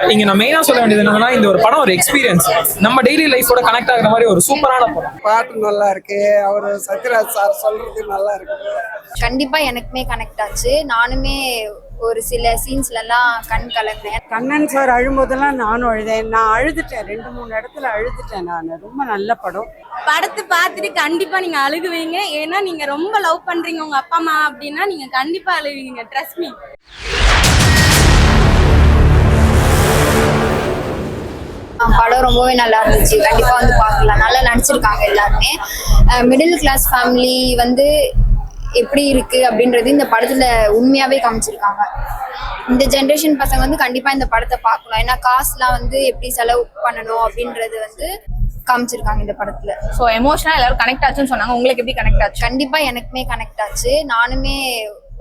இங்க நான் மெயினா சொல்ல வேண்டியது என்னன்னா, இந்த ஒரு படம் ஒரு எக்ஸ்பீரியன்ஸ். நம்ம டெய்லி லைஃபோட கனெக்ட் ஆகுற மாதிரி ஒரு சூப்பரான படம். பாட்டு நல்லா இருக்கு. அவரு சத்யராஜ் சார் சொல்றது நல்லா இருக்கு. கண்டிப்பா எனக்குமே கனெக்ட் ஆச்சு. நானுமே ஒரு சில சீன்ஸ்ல எல்லாம் கண் கலங்கினேன். கண்ணன் சார் அழும்போதெல்லாம் நானும் அழுதேன். நான் அழுதுட்டேன், 2-3 இடத்துல அழுதுட்டேன். நான் ரொம்ப நல்ல படம். படத்தை பார்த்துட்டு கண்டிப்பா நீங்க அழுகுவீங்க. ஏன்னா நீங்க ரொம்ப லவ் பண்றீங்க உங்க அப்பா அம்மா அப்படின்னா நீங்க கண்டிப்பா அழுவீங்க. Trust me. படம் ரொம்பவே நல்லா இருந்துச்சு. கண்டிப்பா வந்து பார்க்கலாம். நல்லா நடிச்சிருக்காங்க எல்லாருமே. மிடில் கிளாஸ் ஃபேமிலி வந்து எப்படி இருக்கு அப்படின்றது இந்த படத்துல உண்மையாவே காமிச்சிருக்காங்க. இந்த ஜென்ரேஷன் பசங்க வந்து கண்டிப்பா இந்த படத்தை பார்க்கணும். ஏன்னா காசுலாம் வந்து எப்படி செலவு பண்ணணும் அப்படின்றது வந்து காமிச்சிருக்காங்க இந்த படத்துல. ஸோ எமோஷனலா எல்லாரும் கனெக்ட் ஆச்சுன்னு சொன்னாங்க. உங்களுக்கு எப்படி கனெக்ட் ஆச்சு? கண்டிப்பா எனக்குமே கனெக்ட் ஆச்சு. நானுமே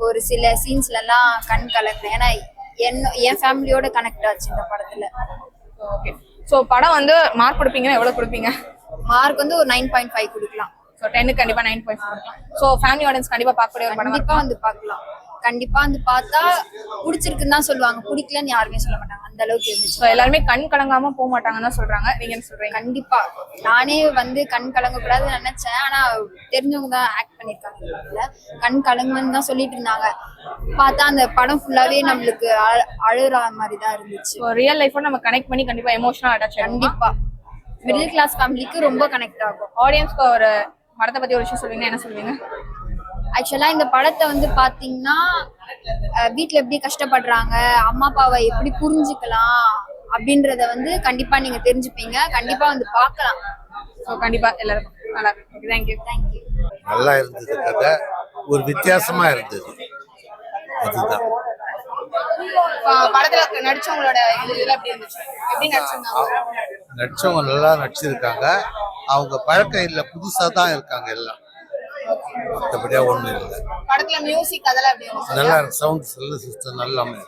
ஒரு சில சீன்ஸ்ல எல்லாம் கண் கலங்கினேன். ஏன்னா என் ஃபேமிலியோட கனெக்ட் ஆச்சு இந்த படத்துல. ஓகே. ஸோ படம் வந்து மார்க் கொடுப்பீங்கன்னா எவ்வளவு கொடுப்பீங்க? மார்க் வந்து ஒரு 9.5 கொடுக்கலாம். ஸோ 10க்கு கண்டிப்பா 9.5 கொடுக்கலாம். ஸோ ஃபேமிலி ஆடியன்ஸ் கண்டிப்பா பார்க்கக்கூடிய ஒரு படம். கண்டிப்பா வந்து பார்க்கலாம். கண்டிப்பா வந்து பார்த்தா பிடிச்சிருக்குன்னு தான் சொல்லுவாங்க. பிடிக்கலன்னு யாருமே சொல்ல மாட்டாங்க. அந்த அளவுக்கு இருந்துச்சு. ஸோ எல்லாருமே கண் கலங்காம போக மாட்டாங்கன்னு தான் சொல்றாங்க. நீங்க என்ன சொல்றீங்க? கண்டிப்பா நானே வந்து கண் கலங்க கூடாதுன்னு நினைச்சேன். ஆனா தெரிஞ்சவங்க தான் ஆக்ட் பண்ணிருக்காங்க. கண் கலங்குன்னு தான் சொல்லிட்டு இருந்தாங்க. பார்த்தா அந்த படம் ஃபுல்லாவே நம்மளுக்கு அழுற மாதிரி தான் இருந்துச்சு. ஸோ ரியல் லைஃபோட நம்ம கனெக்ட் பண்ணி கண்டிப்பா எமோஷனல் அட்டாச். கண்டிப்பா மிடில் கிளாஸ் ஃபேமிலிக்கு ரொம்ப கனெக்ட் ஆகும். ஆடியன்ஸ்க்கு ஒரு படத்தை பத்தி ஒரு விஷயம் சொல்லுவீங்க, என்ன சொல்லுவீங்க? ஆக்சுவலா இந்த படத்தை வந்து பாத்தீங்கன்னா வீட்டுல எப்படி கஷ்டப்படுறாங்க, அம்மா அப்பாவை எப்படி புரிஞ்சுக்கலாம் அப்படின்றத வந்து கண்டிப்பா நீங்க தெரிஞ்சுப்பீங்க. கண்டிப்பா வந்து பார்க்கலாம். ஸோ கண்டிப்பா எல்லாரும் நல்லா இருக்கு. தேங்க்யூ. நல்லா இருந்தது. கதை ஒரு வித்தியாசமா இருந்தது. அதுதான் படத்துல நடிச்சவங்களோட இதெல்லாம் எப்படி இருந்துச்சு? எப்படி நடிச்சிருந்தாங்க? நடிச்சவங்க நல்லா நடிச்சிருக்காங்க. அவங்க பழக்கம் இல்லை, புதுசா தான் இருக்காங்க எல்லாம். மற்றபடியா ஒண்ணும் இல்லை. படத்துல மியூசிக் அதெல்லாம் எப்படி இருந்துச்சு? நல்லா இருக்கு. சவுண்ட் செல்ல சிஸ்டம் நல்லாமே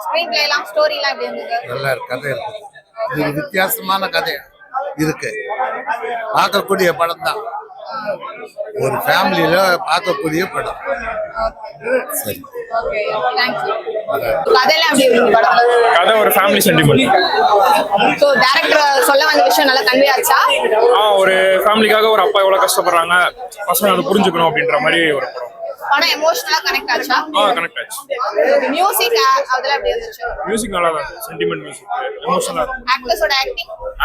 ஸ்கிரீன் பிளே எல்லாம் ஸ்டோரி எல்லாம் எப்படி இருந்தது? நல்லா இருக்கு. கதை இருக்குது. இது ஒரு வித்தியாசமான கதை இருக்கு. பார்க்கக்கூடிய படம் தான். ஒரு ஃபேமிலியில பார்க்கக்கூடிய படம். சரி, ஓகே, தேங்க்யூ. கதையெல்லாம் எப்படி இருந்துச்சு படம்? கதை ஒரு ஃபேமிலி சென்டிமெண்ட். ஸோ டைரக்டர் சொல்ல வந்த விஷயம் நல்லா கன்வே ஆச்சா? ஒரு ஃபேமிலிக்காக ஒரு அப்பா எவ்வளவு கஷ்டப்படுறாங்க, பசங்க அதை புரிஞ்சுக்கணும் அப்படின்ற மாதிரி ஒரு படம். படம் எமோஷனலா கனெக்ட் ஆச்சா? கனெக்ட் ஆச்சு. மியூசிக் அதெல்லாம் எப்படி இருந்துச்சு? மியூசிக் நல்லா தான், சென்டிமெண்ட் மியூசிக், எமோஷனலா. ஆக்டர்ஸோட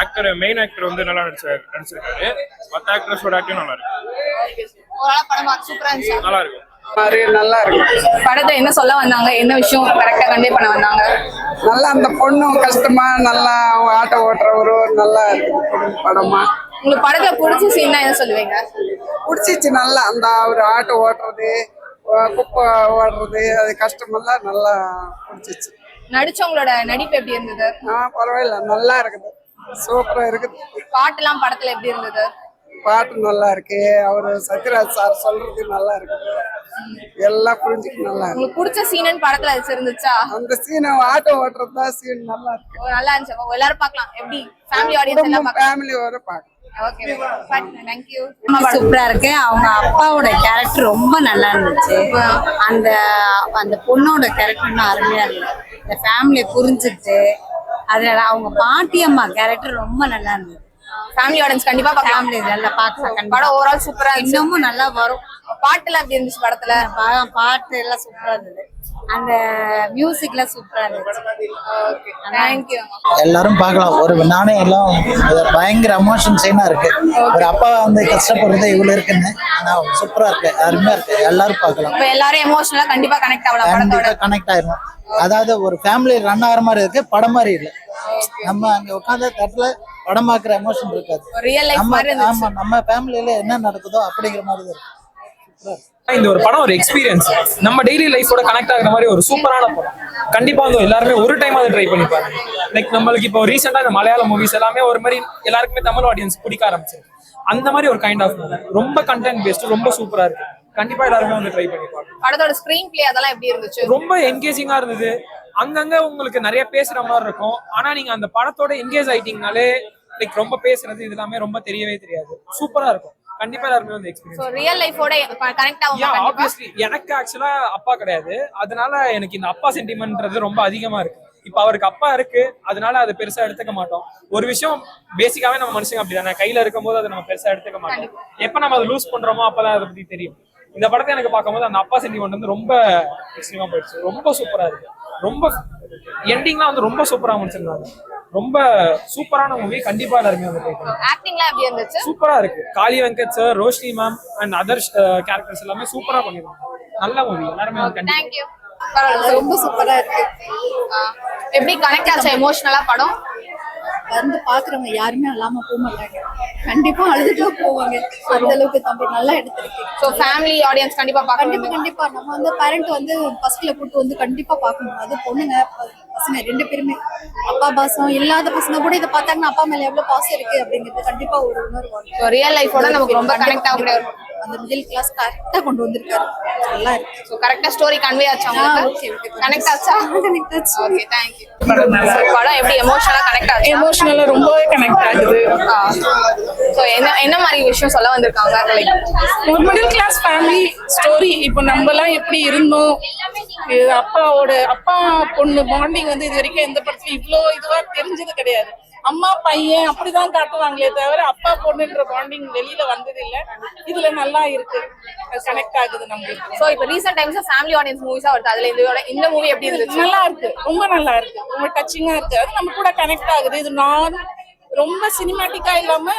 ஆக்டிங், மெயின் ஆக்டர் வந்து நல்லா நடிச்சிருக்காரு. மற்ற ஆக்டர்ஸோட ஆக்டிங் நல்லா இருக்கு. ஓரளவு படம் சூப்பரா இருந்துச்சு. நல்லா இருக்கு. நல்லா இருக்கு. படத்தை என்ன சொல்ல வந்தாங்க, என்ன விஷயம் கரெக்டா கன்வே பண்ண வந்தாங்க? நல்லா அந்த பொண்ணும் கஷ்டமா நல்லா ஆட்டோ ஓட்டுறவரு நல்லா இருக்கு படமா. உங்களுக்கு படத்துல பிடிச்ச சீன் என்ன சொல்லுவீங்க? பிடிச்சிச்சு நல்லா. அந்த ஒரு ஆட்டோ ஓட்டுறது, குப்பை ஓடுறது, அது கஷ்டமெல்லாம் நல்லா பிடிச்சிச்சு. நடிச்சவங்களோட நடிப்பு எப்படி இருந்தது? பரவாயில்ல, நல்லா இருக்குது. சூப்பரா இருக்குது. பாட்டுலாம் படத்துல எப்படி இருந்தது? பாட்டு நல்லா இருக்கு. அவரு சத்யராஜ் சார் சொல்றது நல்லா இருக்கு. எல்லாம் புரிஞ்சுக்க நல்லா இருக்கு. உங்களுக்கு பிடிச்ச சீன் படத்துல இருந்துச்சா? அந்த சீன் ஆட்டோ ஓட்டுறது தான் சீன் நல்லா இருக்கு. நல்லா இருந்துச்சு. எல்லாரும் பார்க்கலாம். எப்படி ஃபேமிலி ஆடியன்ஸ் எல்லாம் பார்க்கலாம்? ஃபேமிலி வர பார்க்கலாம். Okay, thank you. சூப்பரா இருக்கு. அவங்க அப்பாவோட கேரக்டர் ரொம்ப நல்லா இருந்துச்சு. அந்த அந்த பொண்ணோட கேரக்டர் அருமையா இருந்தது. இந்த ஃபேமிலியை புரிஞ்சுட்டு அதுல அவங்க பாட்டியம்மா கேரக்டர் ரொம்ப நல்லா இருந்தது. ஃபேமிலி ஆடியன்ஸ் கண்டிப்பா பார்க்கலாம். ஃபேமிலி நல்லா பார்க்கலாம். படம் ஓவரால் சூப்பரா இருந்துச்சு. இன்னமும் நல்லா வரும். பாட்டுலாம் எப்படி இருந்துச்சு படத்துல? பாட்டு எல்லாம் சூப்பரா இருந்தது. அந்த மியூசிக்லாம் சூப்பரா இருந்துச்சு. Thank you. எல்லாரும் பார்க்கலாம். ஒரு நானே எல்லாம் பயங்கர எமோஷன் சீனா இருக்கு. ஒரு அப்பா வந்து கஷ்டப்படுறது இவ்வளவு இருக்குன்னு, ஆனா சூப்பரா இருக்கு, அருமையா இருக்கு. எல்லாரும் பார்க்கலாம். இப்ப எல்லாரும் எமோஷனலா கண்டிப்பா கனெக்ட் ஆகலாம். படத்தோட கனெக்ட் ஆயிரும். அதாவது ஒரு ஃபேமிலி ரன் ஆகிற மாதிரி இருக்கு, படம் மாதிரி இல்லை. நம்ம அங்க உட்கார்ந்த தட்டுல படம் பார்க்குற எமோஷன் இருக்காது. ரியல் லைஃப் மாதிரி இருந்துச்சு. ஆமா, நம்ம ஃபேமிலியில என்ன நடக்குதோ அப்படிங்கிற மாதிரி தான் இருக்கு. இந்த ஒரு படம் ஒரு எக்ஸ்பீரியன்ஸ். நம்ம டெய்லி லைஃபோட கனெக்ட் ஆகுற மாதிரி ஒரு சூப்பரான படம். கண்டிப்பா வந்து எல்லாருமே ஒரு டைம் அதை ட்ரை பண்ணி பாருங்க. லைக் நம்மளுக்கு இப்போ ரீசெண்டா இந்த மலையாள மூவிஸ் எல்லாமே ஒரு மாதிரி எல்லாருக்குமே தமிழ் ஆடியன்ஸ் பிடிக்க ஆரம்பிச்சிருக்கு. அந்த மாதிரி ஒரு கைண்ட் ஆஃப் ரொம்ப கண்டென்ட் பேஸ்ட், ரொம்ப சூப்பரா இருக்கு. கண்டிப்பா எல்லாருமே வந்து ட்ரை பண்ணி பாருங்க. படத்தோட ஸ்கிரீன் பிளே அதெல்லாம் எப்படி இருந்துச்சு? ரொம்ப என்கேஜிங்கா இருந்தது. அங்கங்க உங்களுக்கு நிறைய பேசுற மாதிரி இருக்கும். ஆனா நீங்க அந்த படத்தோட என்கேஜ் ஆயிட்டீங்கனாலே லைக் ரொம்ப பேசுறது இது எல்லாமே ரொம்ப தெரியவே தெரியாது. சூப்பரா இருக்கும். கண்டிப்பா எல்லாருமே வந்து எக்ஸ்பீரியன்ஸ். சோ ரியல் லைஃபோட கனெக்ட் ஆகும். ஆப்வியஸ்லி எனக்கு ஆக்சுவலா அப்பா கிடையாது. அதனால எனக்கு இந்த அப்பா சென்டிமெண்ட்ன்றது ரொம்ப அதிகமா இருக்கு. இப்ப அவருக்கு அப்பா இருக்கு, அதனால அதை பெருசா எடுத்துக்க மாட்டோம். ஒரு விஷயம் பேசிக்காவே நம்ம மனுஷங்க அப்படிதானே, கையில இருக்கும் போது அதை நம்ம பெருசா எடுத்துக்க மாட்டோம். எப்ப நம்ம அதை லூஸ் பண்றோமோ அப்பதான் அதை பத்தி தெரியும். இந்த படத்தை எனக்கு பார்க்கும்போது அந்த அப்பா சென்டிமெண்ட் வந்து ரொம்ப எக்ஸ்ட்ரீமா போயிடுச்சு. ரொம்ப சூப்பரா இருக்கு. ரொம்ப எண்டிங்லாம் வந்து ரொம்ப சூப்பரா முடிச்சிருந்தாங்க. ரொம்ப சூப்பரான மூவி. கண்டிப்பா எல்லாருமே வந்து ட்ரை பண்ணுங்க. ஆக்டிங்லாம் எப்படி இருந்துச்சு? சூப்பரா இருக்கு. Kali Venkat sir, Roshini ma'am and other characters எல்லாமே சூப்பரா பண்ணிருக்காங்க. நல்ல மூவி. எல்லாருமே வந்து கண்டிப்பா. தேங்க்யூ. பரவாயில்ல, ரொம்ப சூப்பரா இருக்கு. எப்படி கனெக்ட் ஆச்சா எமோஷனலா படம்? வந்து பாக்குறவங்க யாருமே அழாம போக மாட்டாங்க. கண்டிப்பா அழுதுட்டு போவாங்க. அந்த அளவுக்கு தம்பி நல்லா எடுத்திருக்கு. ஸோ ஃபேமிலி ஆடியன்ஸ் கண்டிப்பா பார்க்கணும். கண்டிப்பா நம்ம வந்து பேரண்ட் வந்து ஃபர்ஸ்ட்ல கூட்டு வந்து கண்டிப்பா பார்க்கணும். அது பொண்ணுங்க பசங்க 2 பேருமே அப்பா பாசம் இல்லாத பசங்க கூட இதை பார்த்தாங்கன்னா அப்பா மேல எவ்வளவு பாசம் இருக்கு அப்படிங்கிறது கண்டிப்பா ஒரு உணர்வு வரும். ஸோ ரியல் லைஃபோட நமக்கு ரொம்ப கனெக்ட் ஆகக்கூடிய அந்த மிடில் கிளாஸ் கரெக்டா கொண்டு வந்திருக்காரு. நல்லா இருக்கு. ஸோ கரெக்டா ஸ்டோரி கன்வே ஆச்சா உங்களுக்கு? கனெக்ட் ஆச்சா? Okay, thank you. படம் எப்படி எமோஷனலா கனெக்ட் ஆச்சு? எமோஷனலா ரொம்பவே கனெக்ட் ஆகுது. ஸோ என்ன மாதிரி விஷயம் சொல்ல வந்திருக்காங்க? ஒரு மிடில் கிளாஸ் ஃபேமிலி ஸ்டோரி. இப்போ நம்மலாம் எப்படி இருந்தோம், அப்பா பொண்ணு பாண்டிங் வந்து இது வரைக்கும் எந்த படத்துல இவ்வளோ இதுவா தெரிஞ்சது கிடையாது. அம்மா பையன் அப்படிதான் காட்டுவாங்களே தவிர அப்பா பொண்ணுன்ற பாண்டிங் வெளியில வந்தது இல்ல. இதுல நல்லா இருக்கு, கனெக்ட் ஆகுது நம்மளுக்கு. சோ இப்போ ரீசன்ட் டைம்ஸ்ல ஃபேமிலி ஆடியன்ஸ் மூவிஸா வருது. அதுல இந்த மூவி எப்படி இருந்துச்சு? நல்லா இருக்கு, ரொம்ப நல்லா இருக்கு, ரொம்ப டச்சிங்கா இருக்கு. அது நம்ம கூட கனெக்ட் ஆகுது. இது ரொம்ப சினிமாட்டிக்கா இல்லாம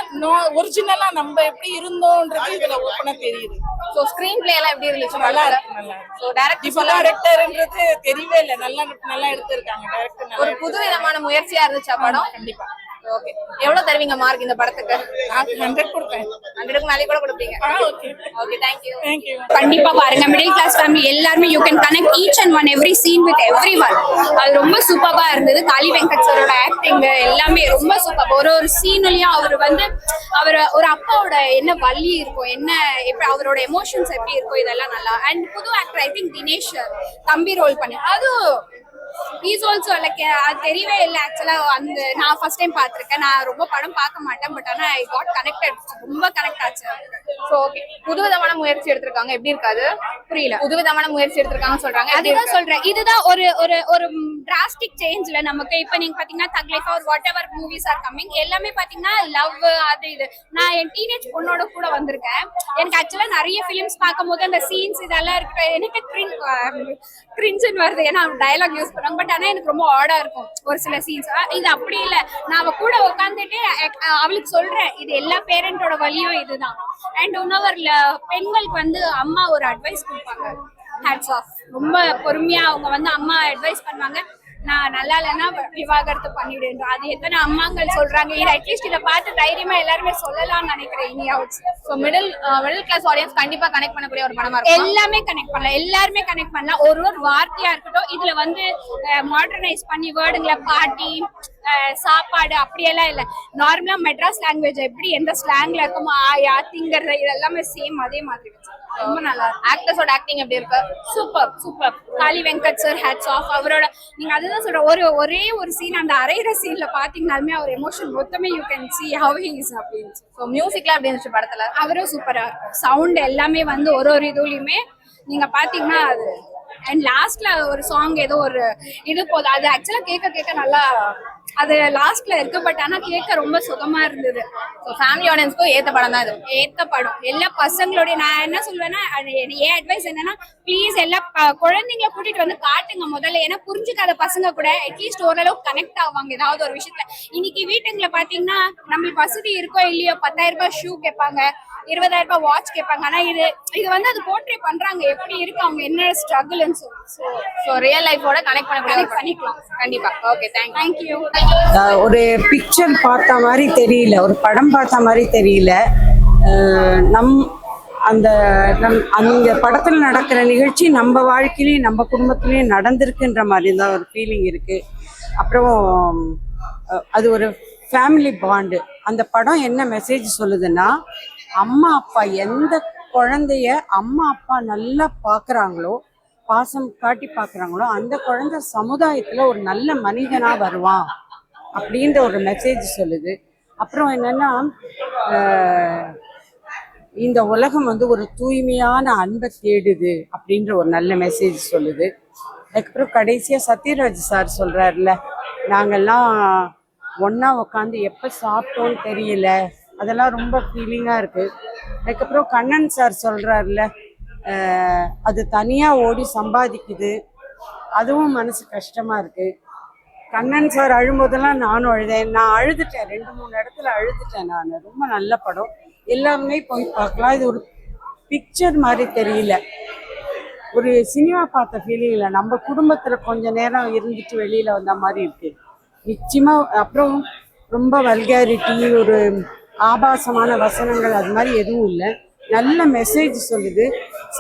ஒரிஜினலா நம்ம எப்படி இருந்தோம்ன்றது இதுல ஓப்பனா தெரியுது. சோ ஸ்கிரீன் பிளே எல்லாம் எப்படி இருந்துச்சு? நல்லா இருக்கு, நல்லா இருக்கு. சோ டைரக்டர்ன்றது தெரியவே இல்லை. நல்லா எடுத்திருக்காங்க டைரக்டர். ஒரு புது விதமான முயற்சியா இருந்துச்சா படம்? கண்டிப்பா. ஓகே, எவ்வளவு தருவீங்க மார்க் இந்த படத்துக்கு? 100 கொடுப்பேன். 100க்கு மேலே கூட கொடுப்பீங்க. Okay okay, thank you. கண்டிப்பா பாருங்க. மிடில் கிளாஸ் ஃபேமிலி எல்லாருமே you can connect each and one every scene with everyone. அது ரொம்ப சூப்பரா இருந்தது. காளி வெங்கட் சாரோட ஆக்டிங் எல்லாமே ரொம்ப சூப்பர். ஒரு சீன்லயும் அவர் ஒரு அப்பாவோட என்ன வலி இருக்கும், என்ன எப்படி அவரோட எமோஷன்ஸ் எப்படி இருக்கும், இதெல்லாம் நல்லா. அண்ட் புது ஆக்டர் ஐ திங்க் தினேஷ் தம்பி ரோல் பண்ணி அது இஸ் ஆல்சோ லைக் அது தெரியவே இல்லை ஆக்சுவலா. அந்த நான் ஃபர்ஸ்ட் டைம் பார்த்திருக்கேன். நான் ரொம்ப படம் பார்க்க மாட்டேன், பட் ஆனா ஐ காட் கனெக்டட், ரொம்ப கனெக்ட் ஆச்சு. சோ ஓகே, புதுவிதமான முயற்சி எடுத்திருக்காங்க. எப்படி இருக்காது? புரியல. புதுவிதமான முயற்சி எடுத்திருக்காங்கன்னு சொல்றாங்க. அதுதான் சொல்றேன். இதுதான் ஒரு டிராஸ்டிக் சேஞ்ச்ல நமக்கு. இப்ப நீங்க பாத்தீங்கன்னா Thug Life or whatever movies are coming எல்லாமே பாத்தீங்கன்னா லவ் அது இது. நான் என் டீனேஜ் பொண்ணோட கூட வந்திருக்கேன். எனக்கு ஆக்சுவலா நிறைய பிலிம்ஸ் பார்க்கும் போது அந்த சீன்ஸ் இதெல்லாம் இருக்கு எனக்கு கிரிஞ்சுன்னு வருது. ஏன்னா டயலாக் யூஸ் பண்ணுவாங்க. பட் ஆனா எனக்கு ரொம்ப ஆடா இருக்கும் ஒரு சில சீன்ஸ். இது அப்படி இல்லை. நான் அவ கூட உட்காந்துட்டு அவளுக்கு சொல்றேன் இது எல்லா பேரண்டோட வழியும் இதுதான். அண்ட் இன்னொரு பெண்களுக்கு வந்து அம்மா ஒரு அட்வைஸ் கொடுப்பாங்க. Hats off. ரொம்ப பொறுமையா அவங்க வந்து அம்மா அட்வைஸ் பண்ணுவாங்க. நான் நல்லா இல்லைன்னா விவாகரத்து பண்ணிடுன்றோம். அது எத்தனை அம்மாங்கள் சொல்றாங்க. இது அட்லீஸ்ட் இதை பார்த்து தைரியமா எல்லாருமே சொல்லலாம்னு நினைக்கிறேன் இனியாவது. ஸோ மிடில் கிளாஸ் ஆடியன்ஸ் கண்டிப்பா கனெக்ட் பண்ணக்கூடிய ஒரு படமா இருக்கும். எல்லாமே கனெக்ட் பண்ணலாம், எல்லாருமே கனெக்ட் பண்ணலாம். ஒரு வார்த்தையா இருக்கட்டும் இதுல வந்து மாடர்னைஸ் பண்ணி வேர்டுங்களை பாட்டி சாப்பாடு அப்படியெல்லாம் இல்லை. நார்மலா மெட்ராஸ் லாங்குவேஜ் எப்படி எந்த ஸ்லாங்ல இருக்குமோ ஆயா திங்கிறது இதெல்லாமே சேம் அதே மாதிரி வச்சு ரொம்ப நல்லா இருக்கு. ஆக்டர்ஸோட ஆக்டிங் எப்படி இருக்கு? சூப்பர். காளி வெங்கட் சார் ஹேட்ஸ் ஆஃப். அவரோட நீங்க அதுதான் சொல்ற ஒரே ஒரு சீன் அந்த அரைகிற சீன்ல பாத்தீங்கன்னாலுமே அவர் எமோஷன் மொத்தமே you can see how he is அப்படின்னு. ஸோ மியூசிக்லாம் எப்படி இருந்துச்சு படத்துல? அவரும் சூப்பரா இருக்கும். சவுண்ட் எல்லாமே வந்து ஒரு இதுலயுமே நீங்க பாத்தீங்கன்னா அது. அண்ட் லாஸ்ட்ல ஒரு சாங் ஏதோ ஒரு இது போதும். அது ஆக்சுவலா கேட்க நல்லா அது லாஸ்ட்ல இருக்கு. பட் ஆனா கேட்க ரொம்ப சுகமா இருந்தது. ஸோ ஃபேமிலி ஆடியன்ஸ்க்கும் ஏத்த படம் தான் இது. ஏத்த படம். எல்லா பசங்களோட நான் என்ன சொல்வேன்னா என் அட்வைஸ் என்னன்னா ப்ளீஸ் எல்லா குழந்தைங்களை கூட்டிட்டு வந்து காட்டுங்க முதல்ல. ஏன்னா புரிஞ்சுக்காத பசங்க கூட அட்லீஸ்ட் ஓரளவுக்கு கனெக்ட் ஆவாங்க ஏதாவது ஒரு விஷயத்துல. இன்னைக்கு வீட்டுங்களை பாத்தீங்கன்னா நம்மளுக்கு வசதி இருக்கோ இல்லையோ 10,000 ரூபாய் ஷூ கேட்பாங்க, 20,000 ரூபாய் வாட்ச் கேட்பாங்க. ஆனா இது வந்து அது போர்ட்ரே பண்றாங்க எப்படி இருக்கு அவங்க என்ன ஸ்ட்ரகிள்னு சொல்லி. ஸோ ரியல் லைஃபோட கனெக்ட் பண்ணிக்கலாம் கண்டிப்பா. Okay, thank you. ஒரு பிக்சர் பார்த்த மாதிரி தெரியல, ஒரு படம் பார்த்த மாதிரி தெரியல. அந்த படத்தில் நடக்கிற நிகழ்ச்சி நம்ம வாழ்க்கையிலையும் நம்ம குடும்பத்திலையும் நடந்திருக்குன்ற மாதிரி தான் ஒரு ஃபீலிங் இருக்கு. அப்புறம் அது ஒரு ஃபேமிலி பாண்டு. அந்த படம் என்ன மெசேஜ் சொல்லுதுன்னா, அம்மா அப்பா எந்த குழந்தைய அம்மா அப்பா நல்லா பார்க்குறாங்களோ, பாசம் காட்டி பார்க்குறாங்களோ, அந்த குழந்தை சமுதாயத்தில் ஒரு நல்ல மனிதனாக வருவான் அப்படின்ற ஒரு மெசேஜ் சொல்லுது. அப்புறம் என்னன்னா, இந்த உலகம் வந்து ஒரு தூய்மையான அன்பை தேடுது அப்படின்ற ஒரு நல்ல மெசேஜ் சொல்லுது. அதுக்கப்புறம் கடைசியாக சத்யராஜ் சார் சொல்கிறாருல, நாங்கள்லாம் ஒன்றா உட்காந்து எப்போ சாப்பிட்டோன்னு தெரியல, அதெல்லாம் ரொம்ப ஃபீலிங்காக இருக்குது. அதுக்கப்புறம் கண்ணன் சார் சொல்கிறாருல, அது தனியாக ஓடி சம்பாதிக்குது, அதுவும் மனசு கஷ்டமாக இருக்குது. கண்ணன் சார் அழும்போதெல்லாம் நானும் அழுதேன். நான் அழுதுட்டேன், 2-3 இடத்துல அழுதுட்டேன் நான். ரொம்ப நல்ல படம், எல்லாருமே போய் பார்க்கலாம். இது ஒரு பிக்சர் மாதிரி தெரியல, ஒரு சினிமா பார்த்த ஃபீலிங் இல்லை. நம்ம குடும்பத்தில் கொஞ்ச நேரம் இருந்துட்டு வெளியில் வந்த மாதிரி இருக்கு நிச்சயமா. அப்புறம் ரொம்ப வல்காரிட்டி, ஒரு ஆபாசமான வசனங்கள் அது மாதிரி எதுவும் இல்லை. நல்ல மெசேஜ் சொல்லுது,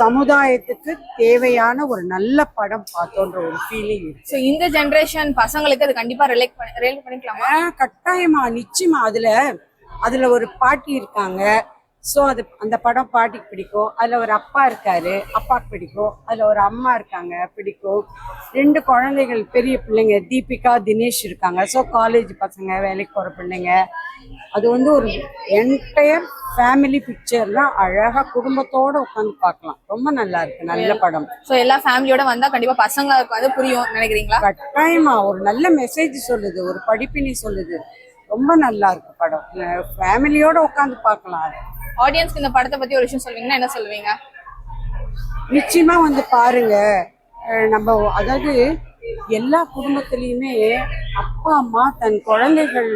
சமுதாயத்துக்கு தேவையான ஒரு நல்ல படம் பார்த்தோன்ற ஒரு ஃபீலிங் இருக்கு. ஸோ இந்த ஜென்ரேஷன் பசங்களுக்கு அது கண்டிப்பா ரிலேட் பண்ணிக்கலாமா? கட்டாயமா, நிச்சயமா. அதுல ஒரு பாட்டி இருக்காங்க. ஸோ அந்த படம் பாட்டிக்கு பிடிக்கும். அதில் ஒரு அப்பா இருக்காரு, அப்பாவுக்கு பிடிக்கும். அதில் ஒரு அம்மா இருக்காங்க, பிடிக்கும். 2 குழந்தைகள், பெரிய பிள்ளைங்க, தீபிகா தினேஷ் இருக்காங்க. ஸோ காலேஜ் பசங்க, வேலைக்கு போகிற பிள்ளைங்க. அது வந்து ஒரு என்டையர் ஃபேமிலி பிக்சர்லாம் அழகாக குடும்பத்தோடு உட்காந்து பார்க்கலாம். ரொம்ப நல்லா இருக்கு, நல்ல படம். ஸோ எல்லா ஃபேமிலியோட வந்தா கண்டிப்பா பசங்களுக்கு வந்து புரியும் நினைக்கிறீங்களா? கட்டாயமா, ஒரு நல்ல மெசேஜ் சொல்லுது, ஒரு படிப்பினை சொல்லுது. ரொம்ப நல்லா இருக்கு படம், ஃபேமிலியோட உட்காந்து பார்க்கலாம். ஆடியன்ஸ்க்கு இந்த படத்தை பத்தி ஒரு விஷயம் சொல்வீங்கன்னா என்ன சொல்லுவீங்க? நிச்சயமா வந்து பாருங்க. நம்ம அதாவது எல்லா குடும்பத்திலையுமே அப்பா அம்மா தன் குழந்தைகள்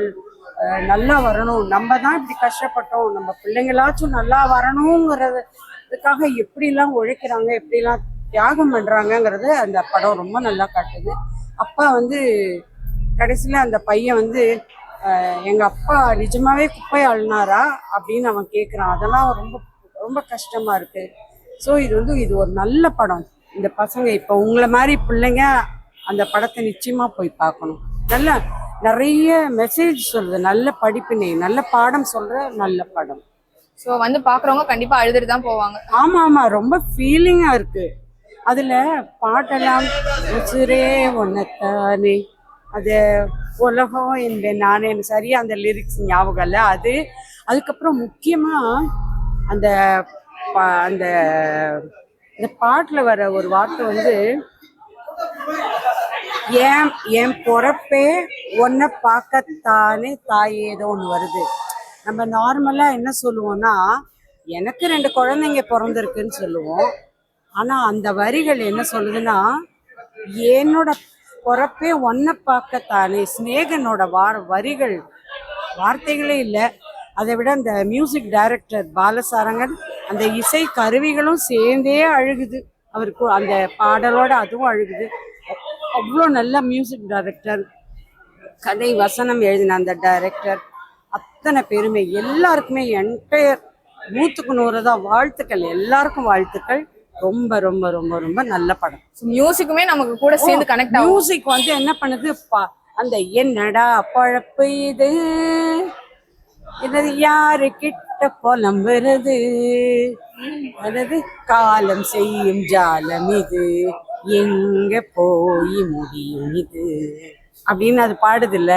நல்லா வரணும், நம்ம தான் இப்படி கஷ்டப்பட்டோம், நம்ம பிள்ளைங்களாச்சும் நல்லா வரணுங்கிறதுக்காக எப்படிலாம் உழைக்கிறாங்க, எப்படிலாம் தியாகம் பண்றாங்கங்கிறது அந்த படம் ரொம்ப நல்லா காட்டுது. அப்பா வந்து கடைசியில் அந்த பையன் வந்து எங்க அப்பா நிஜமாவே குப்பை அழுனாரா அப்படின்னு அவன் கேட்குறான். அதெல்லாம் ரொம்ப ரொம்ப கஷ்டமா இருக்கு. ஸோ இது ஒரு நல்ல படம். இந்த பசங்க இப்போ உங்களை மாதிரி பிள்ளைங்க அந்த படத்தை நிச்சயமா போய் பார்க்கணும். நல்ல நிறைய மெசேஜ் சொல்றது, நல்ல படிப்பினை, நல்ல பாடம் சொல்ற நல்ல படம். ஸோ வந்து பாக்குறவங்க கண்டிப்பா அழுதுட்டு தான் போவாங்க. ஆமா ஆமா, ரொம்ப ஃபீலிங்கா இருக்கு. அதுல பாட்டெல்லாம் உசுரே ஒன்னத்தானே, அது உலகம் என்பேன் நானே, எனக்கு சரியா அந்த லிரிக்ஸ் ஞாபகம் இல்லை. அதுக்கப்புறம் முக்கியமா அந்த அந்த இந்த பாட்டுல வர ஒரு வார்த்தை வந்து, என் பொறப்பே ஒன்ன பார்க்கத்தானே தாயேதோ ஒன்று வருது. நம்ம நார்மலா என்ன சொல்லுவோம்னா, எனக்கு 2 குழந்தைங்க பிறந்திருக்குன்னு சொல்லுவோம். ஆனா அந்த வரிகள் என்ன சொல்லுதுன்னா, என்னோட பொறப்பே ஒன்ன பார்க்கத்தானே. ஸ்நேகனோட வரிகள், வார்த்தைகளே இல்லை. அதை விட அந்த மியூசிக் டைரக்டர் பாலசாரங்கன், அந்த இசை கருவிகளும் சேர்ந்தே அழுகுது அவருக்கு, அந்த பாடலோட அதுவும் அழுகுது. அவ்வளோ நல்ல மியூசிக் டைரக்டர், கதை வசனம் எழுதின அந்த டைரக்டர், அத்தனை பெருமை எல்லாருக்குமே. என்டையர் 100க்கு 100 தான் வாழ்த்துக்கள், எல்லாருக்கும் வாழ்த்துக்கள். ரொம்ப ரொம்ப ரொம்ப ரொம்ப நல்ல படம். மியூசிக்குமே நமக்கு கூட சேர்ந்து கனெக்ட் ஆகும். மியூசிக் வந்து என்ன பண்ணுது, அந்த என்னடா பழப்பு இது, என்னது யாரு கிட்ட புலம்புறது, அதாவது காலம் செய்யும் ஜாலம் இது, எங்க போய் முடியும் இது அப்படின்னு அது பாடுது இல்ல.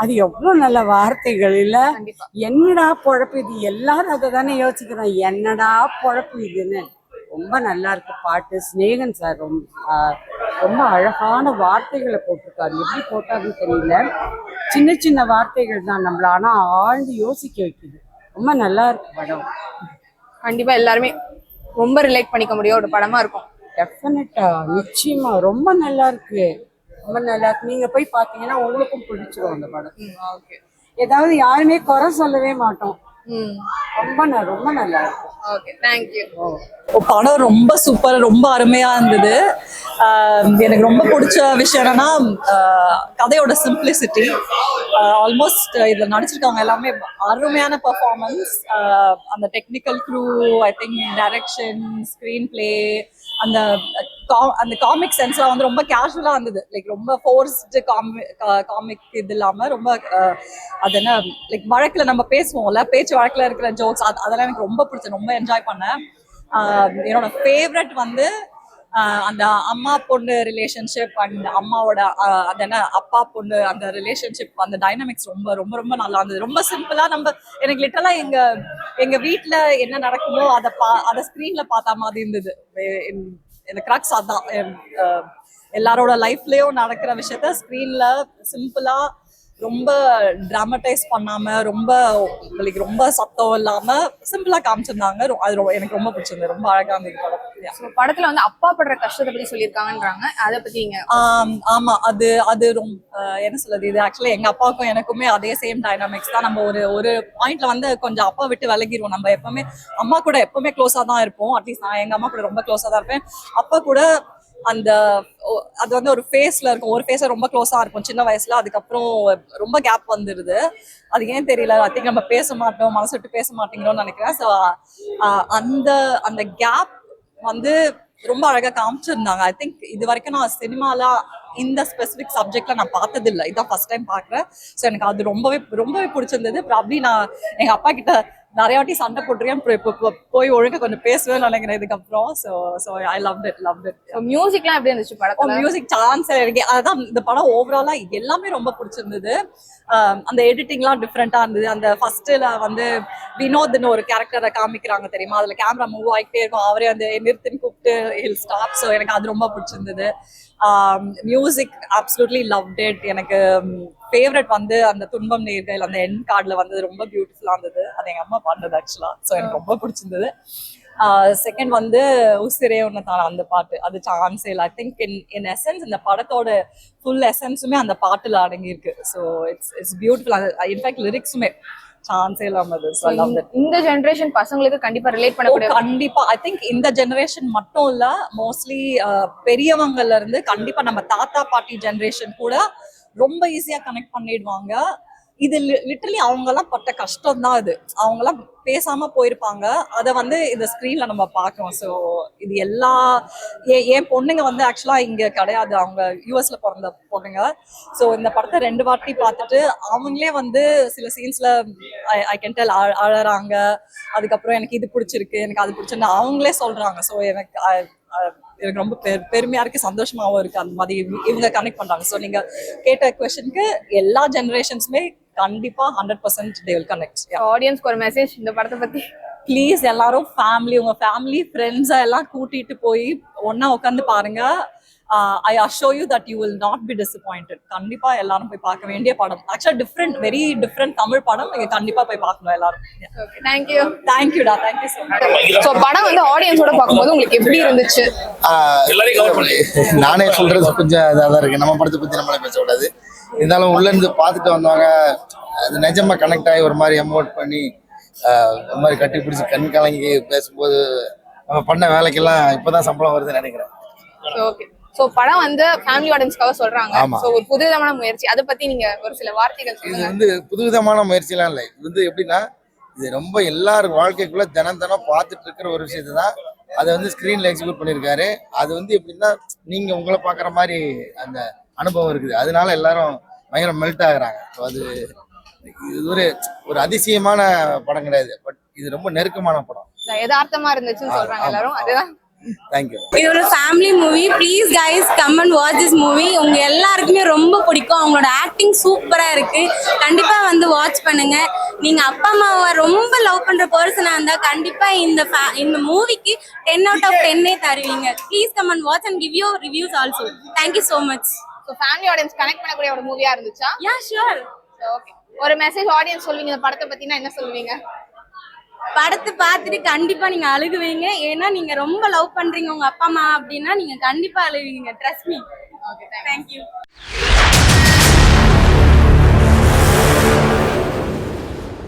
அது எவ்வளவு நல்ல வார்த்தைகள் இல்ல. என்னடா பொழப்பு இது, எல்லாரும் அதை தானே யோசிக்கிறோம், என்னடா பொழப்பு இதுன்னு. ரொம்ப நல்லா இருக்கு பாட்டு. ஸ்நேகன் சார் ரொம்ப அழகான வார்த்தைகளை போட்டிருக்காரு. எப்படி போட்டாருன்னு தெரியல, சின்ன சின்ன வார்த்தைகள் தான் நம்மள ஆனா ஆழ்ந்து யோசிக்க வைக்குது. ரொம்ப நல்லா இருக்கு படம். கண்டிப்பா எல்லாருமே ரொம்ப ரிலேட் பண்ணிக்க முடியும் ஒரு படமா இருக்கும். டெஃபினட்டா, நிச்சயமா ரொம்ப நல்லா இருக்கு, ரொம்ப நல்லா இருக்கு. நீங்க போய் பாத்தீங்கன்னா உங்களுக்கும் பிடிச்சிரும் அந்த படம். ஏதாவது யாருமே குறை சொல்லவே மாட்டோம். ரொம்ப நல்லா இருக்கு. Okay, thank you. படம் ரொம்ப சூப்பர், ரொம்ப அருமையா இருந்தது. எனக்கு ரொம்ப பிடிச்ச விஷயம் என்னன்னா கதையோட சிம்பிளிசிட்டி. ஆல்மோஸ்ட் இதுல நடிச்சிருக்காங்க எல்லாமே அருமையான பெர்ஃபார்மன்ஸ். அந்த technical crew, I think direction, screenplay, அந்த காமிக் சென்ஸ்லாம் வந்து ரொம்ப கேஷுவலா இருந்தது. லைக் ரொம்ப ஃபோர்ஸ்டு காமிக் இது இல்லாம ரொம்ப அது என்ன, லைக் வழக்குல நம்ம பேசுவோம்ல, பேச்சு வழக்குல இருக்கிற ஜோக்ஸ், அதெல்லாம் எனக்கு ரொம்ப பிடிச்சது, ரொம்ப என்ஜாய் பண்ணேன். என்னோட ஃபேவரட் வந்து அந்த அம்மா பொண்ணு ரிலேஷன்ஷிப் அண்ட் அம்மாவோட அது என்ன அப்பா பொண்ணு அந்த ரிலேஷன்ஷிப், அந்த டைனமிக்ஸ் ரொம்ப ரொம்ப ரொம்ப நல்லா இருந்தது. ரொம்ப சிம்பிளா எனக்கு லிட்டரலா எங்க வீட்டுல என்ன நடக்குமோ அதை ஸ்கிரீன்ல பார்த்தா மாதிரி இருந்தது. இந்த கிராக்ஸ் அதான். எல்லாரோட லைஃப்லயும் நடக்கிற விஷயத்த ஸ்க்ரீன்ல சிம்பிளா ரொம்ப டிராமடைஸ் பண்ணாம ரொம்ப ரொம்ப சத்தம் இல்லாம சிம்பிளா காமிச்சிருந்தாங்க. அது எனக்கு ரொம்ப பிடிச்சிருந்தது. ரொம்ப அழகா இருந்தது படம். படத்துல வந்து அப்பா படுற கஷ்டத்தை பத்தி சொல்லியிருக்காங்கன்றாங்க, அதை பத்தி நீங்க? ஆமா, அது ரொம்ப என்ன சொல்றது, இது ஆக்சுவலா எங்க அப்பாவுக்கும் எனக்குமே அதே சேம் டைனாமிக்ஸ் தான். நம்ம ஒரு பாயிண்ட்ல வந்து கொஞ்சம் அப்பா விட்டு விலகிடுவோம். நம்ம எப்பவுமே அம்மா கூட எப்பவுமே க்ளோஸா தான் இருப்போம். அட்லீஸ்ட் நான் எங்க அம்மா கூட ரொம்ப க்ளோஸா தான் இருப்பேன். அப்பா கூட அது வந்து ஒரு ஃபேஸ்ல இருக்கும். ஒரு ஃபேஸ ரொம்ப க்ளோஸா இருக்கும் சின்ன வயசுல. அதுக்கப்புறம் ரொம்ப கேப் வந்துடுது. அது ஏன் தெரியல. ஐ திங்க் நம்ம பேச மாட்டோம், மனசு விட்டு பேச மாட்டேங்கிறோம்னு நினைக்கிறேன். ஸோ அந்த கேப் வந்து ரொம்ப அழகா காமிச்சிருந்தாங்க. ஐ திங்க் இது வரைக்கும் நான் சினிமால இந்த ஸ்பெசிபிக் சப்ஜெக்ட்ல நான் பார்த்தது இல்லை. இதான் ஃபர்ஸ்ட் டைம் பார்க்குறேன். ஸோ எனக்கு அது ரொம்பவே பிடிச்சிருந்தது. ப்ராப்ளி நான் எங்க அப்பா கிட்ட நிறைய வாட்டி சண்டை போட்டிருக்கேன். போய் ஒழுங்கா கொஞ்சம் பேசுவேன்னு நினைக்கிறேன் இதுக்கப்புறம். So I love it. மியூசிக்லாம் எப்படி இருந்துச்சு படத்துல? மியூசிக் சான்ஸ் எனக்கு அதான் இந்த படம் ஓவராலா எல்லாமே ரொம்ப பிடிச்சிருந்தது. அந்த எடிட்டிங்லாம் டிஃப்ரெண்டா இருந்தது. அந்த ஃபர்ஸ்ட்ல வந்து வினோத்னு ஒரு கேரக்டரை காமிக்கிறாங்க தெரியுமா, அதுல கேமரா மூவ் ஆகிட்டே இருக்கும், அவரே அந்த நிறுத்தின்னு கூப்பிட்டு ஹில் ஸ்டாப். ஸோ எனக்கு அது ரொம்ப பிடிச்சிருந்தது. Music absolutely loved it. எனக்கு ஃபேவரட் வந்து அந்த துன்பம் நேர்கள் அந்த எண்ட் கார்டுல வந்து ரொம்ப பியூட்டிஃபுல்லா இருந்தது. அது எங்க அம்மா பாடுறது ஆக்சுவலா. ஸோ எனக்கு ரொம்ப பிடிச்சிருந்தது. செகண்ட் வந்து உசிரே ஒன்று தான் அந்த பாட்டு, அது சான்ஸே இல்லை. ஐ திங்க் இன் எசன்ஸ் இந்த படத்தோட ஃபுல் எசன்ஸுமே அந்த பாட்டுல அடங்கியிருக்கு. So it's beautiful. இன்ஃபேக்ட் லிரிக்ஸுமே சான்ஸே இல்லாமது. இந்த ஜெனரேஷன் பசங்களுக்கு கண்டிப்பா ரிலேட் பண்ணக்கூடிய. கண்டிப்பா ஐ திங்க் இந்த ஜெனரேஷன் மட்டும் இல்ல, மோஸ்ட்லி பெரியவங்கல இருந்து கண்டிப்பா நம்ம தாத்தா பாட்டி ஜெனரேஷன் கூட ரொம்ப ஈஸியா கனெக்ட் பண்ணிடுவாங்க. இது லிட்டரலி அவங்கெல்லாம் பட்ட கஷ்டம் தான். அது அவங்கெல்லாம் பேசாம போயிருப்பாங்க. அதை வந்து இந்த ஸ்க்ரீன்ல நம்ம பார்க்கிறோம். ஸோ இது என் பொண்ணுங்க வந்து ஆக்சுவலா இங்க கிடையாது, அவங்க யூஎஸ்ல பிறந்த பொண்ணுங்க. ஸோ இந்த படத்தை 2 வாட்டி பார்த்துட்டு அவங்களே வந்து சில சீன்ஸ்ல ஐ கேன் டெல் அழறாங்க. அதுக்கப்புறம் எனக்கு இது பிடிச்சிருக்கு, எனக்கு அது பிடிச்சிருந்து அவங்களே சொல்றாங்க. ஸோ எனக்கு ரொம்ப பெருமையா இருக்கு, சந்தோஷமாவும் இருக்கு. அந்த மாதிரி இவங்க கனெக்ட் பண்றாங்க. ஸோ நீங்க கேட்ட கொஸ்டினுக்கு எல்லா ஜெனரேஷன்ஸுமே கண்டிப்பா 100% they will connect. ஆடியன்ஸ்க்கு ஒரு மெசேஜ் இந்த படத்தை பத்தி. ப்ளீஸ் எல்லாரும் உங்க ஃபேமிலி ஃப்ரெண்ட்ஸை எல்லாம் கூட்டிட்டு போய் ஒன்னா உட்காந்து பாருங்க. I assure you that you will not be disappointed. கண்டிப்பா எல்லாரும் போய் பார்க்க வேண்டிய படம். ஆக்சுவலா வெரி டிஃப்ரெண்ட் தமிழ் படம். நீங்க கண்டிப்பா போய் பார்க்கணும் எல்லாரும். தேங்க்யூடா. Thank you so much. சோ படம் வந்து ஆடியன்ஸோட பார்க்கும்போது உங்களுக்கு எப்படி இருந்துச்சு? நானே சொல்றது கொஞ்சம் இதாக இருக்கு. நம்ம படத்தை பத்தி நம்மளே பேசக்கூடாது. இருந்தாலும் உள்ள இருந்து பார்த்துட்டு வந்தவங்க அது நிஜமா கனெக்ட் ஆகி ஒரு மாதிரி எமோட் பண்ணி ஒரு மாதிரி கட்டி பிடிச்சி கண் கலங்கி பேசும்போது நம்ம பண்ண வேலைக்கெல்லாம் இப்பதான் சம்பளம் வருதுன்னு நினைக்கிறேன். ஓகே. சோ படம் வந்து ஃபேமிலி ஆடியன்ஸ்க்காக சொல்றாங்க. சோ ஒரு புதுவிதமான முயற்சி, அதை பத்தி நீங்க ஒரு சில வார்த்தைகள் சொல்லுங்க. இது வந்து புதுவிதமான முயற்சிலாம் இல்லை. இது வந்து எப்படின்னா, இது ரொம்ப எல்லாரும் வாழ்க்கைக்குள்ள தினம் பார்த்துட்டு இருக்கிற ஒரு விஷயத்தை தான் அதை வந்து ஸ்கிரீன்ல எக்ஸிக்யூட் பண்ணியிருக்காரு. அது வந்து எப்படின்னா, நீங்க உங்களை பாக்குற மாதிரி அந்த அனுபவம் இருக்குது. அதனால எல்லாரும் பயங்கர மெல்ட் ஆகுறாங்க. அது இது ஒரு அதிசயமான படம் கிடையாது, பட் இது ரொம்ப நெருக்கமான படம். யதார்த்தமா இருந்துச்சுன்னு சொல்றாங்க எல்லாரும். அதுதான். Thank you. இது ஒரு family movie. Please guys come and watch this movie. உங்க எல்லாருக்குமே ரொம்ப பிடிக்கும். அவங்களோட ஆக்டிங் சூப்பரா இருக்கு. கண்டிப்பா வந்து வாட்ச் பண்ணுங்க. நீங்க அப்பா அம்மாவை ரொம்ப லவ் பண்ற பர்சனா இருந்தா கண்டிப்பா இந்த மூவிக்கு 10 out of 10 தருவீங்க. Please come and watch and give your reviews also. Thank you so much. So family audience connect பண்ணக்கூடிய ஒரு மூவியா இருந்துச்சா? Yeah, sure. ஓகே. ஒரு மெசேஜ் ஆடியன்ஸ் சொல்வீங்க இந்த படத்தை பத்தினா என்ன சொல்வீங்க? படத்தை பார்த்துட்டு கண்டிப்பா நீங்க அழுகுவீங்க. ஏன்னா நீங்க ரொம்ப லவ் பண்றீங்க உங்க அப்பா அம்மா அப்படின்னா நீங்க கண்டிப்பா அழுவீங்க. Trust me. Okay, thank you.